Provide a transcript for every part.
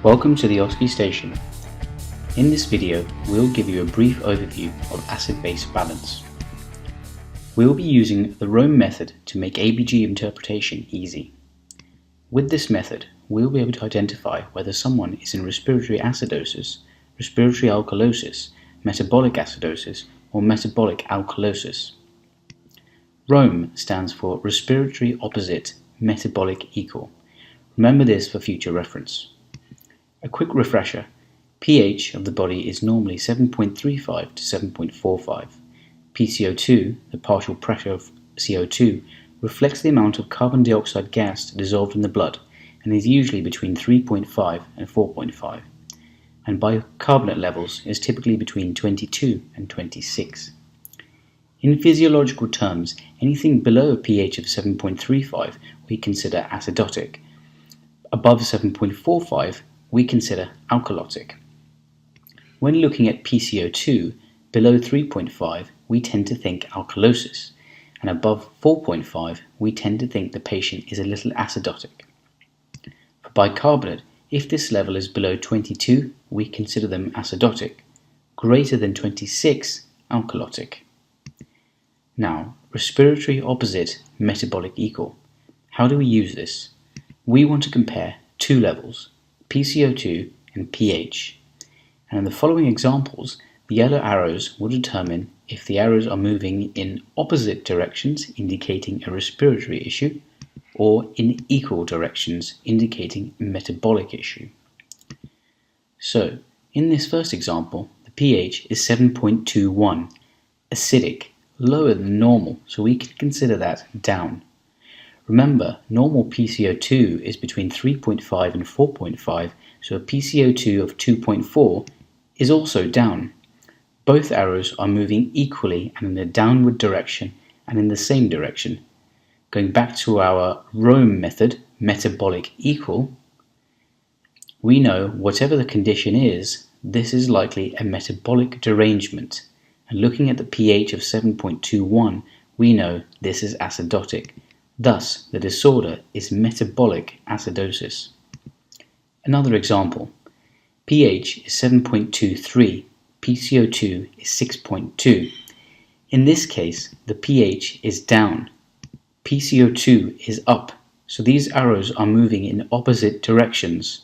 Welcome to the OSCE station. In this video, we'll give you a brief overview of acid-base balance. We'll be using the Rome method to make ABG interpretation easy. With this method, we'll be able to identify whether someone is in respiratory acidosis, respiratory alkalosis, metabolic acidosis, or metabolic alkalosis. Rome stands for respiratory opposite metabolic equal. Remember this for future reference. A quick refresher, pH of the body is normally 7.35 to 7.45. PCO2, the partial pressure of CO2, reflects the amount of carbon dioxide gas dissolved in the blood and is usually between 3.5 and 4.5. And bicarbonate levels is typically between 22 and 26. In physiological terms, anything below a pH of 7.35 we consider acidotic. Above 7.45 we consider alkalotic. When looking at PCO2 below 3.5 we tend to think alkalosis, and above 4.5 we tend to think the patient is a little acidotic. For bicarbonate, if this level is below 22 we consider them acidotic, greater than 26 alkalotic. Now, respiratory opposite metabolic equal. How do we use this? We want to compare two levels, PCO2 and pH. And in the following examples, the yellow arrows will determine if the arrows are moving in opposite directions, indicating a respiratory issue, or in equal directions, indicating a metabolic issue. So, in this first example, the pH is 7.21, acidic, lower than normal, so we can consider that down. Remember, normal PCO2 is between 3.5 and 4.5, so a PCO2 of 2.4 is also down. Both arrows are moving equally and in a downward direction and in the same direction. Going back to our Rome method, metabolic equal, we know whatever the condition is, this is likely a metabolic derangement. And looking at the pH of 7.21, we know this is acidotic. Thus, the disorder is metabolic acidosis. Another example, pH is 7.23, PCO2 is 6.2. In this case, the pH is down, PCO2 is up, so these arrows are moving in opposite directions.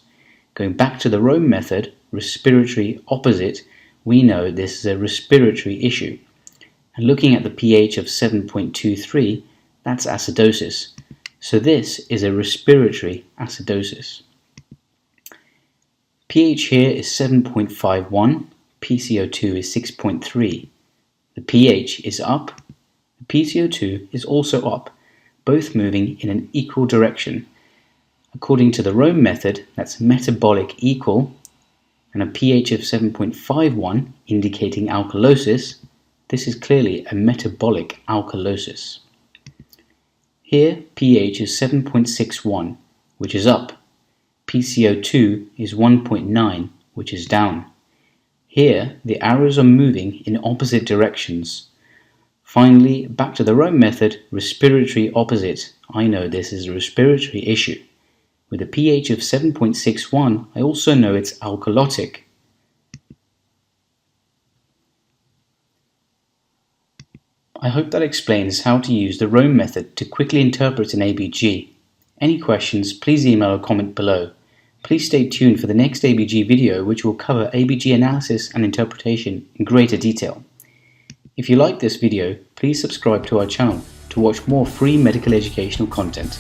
Going back to the Rome method, respiratory opposite, we know this is a respiratory issue. And looking at the pH of 7.23, that's acidosis. So this is a respiratory acidosis. pH here is 7.51, PCO2 is 6.3. The pH is up, the PCO2 is also up, both moving in an equal direction. According to the Rome method, that's metabolic equal, and a pH of 7.51 indicating alkalosis, this is clearly a metabolic alkalosis. Here, pH is 7.61, which is up. PCO2 is 1.9, which is down. Here, the arrows are moving in opposite directions. Finally, back to the Rome method, respiratory opposite. I know this is a respiratory issue. With a pH of 7.61, I also know it's alkalotic. I hope that explains how to use the Rome method to quickly interpret an ABG. Any questions, please email or comment below. Please stay tuned for the next ABG video, which will cover ABG analysis and interpretation in greater detail. If you like this video, please subscribe to our channel to watch more free medical educational content.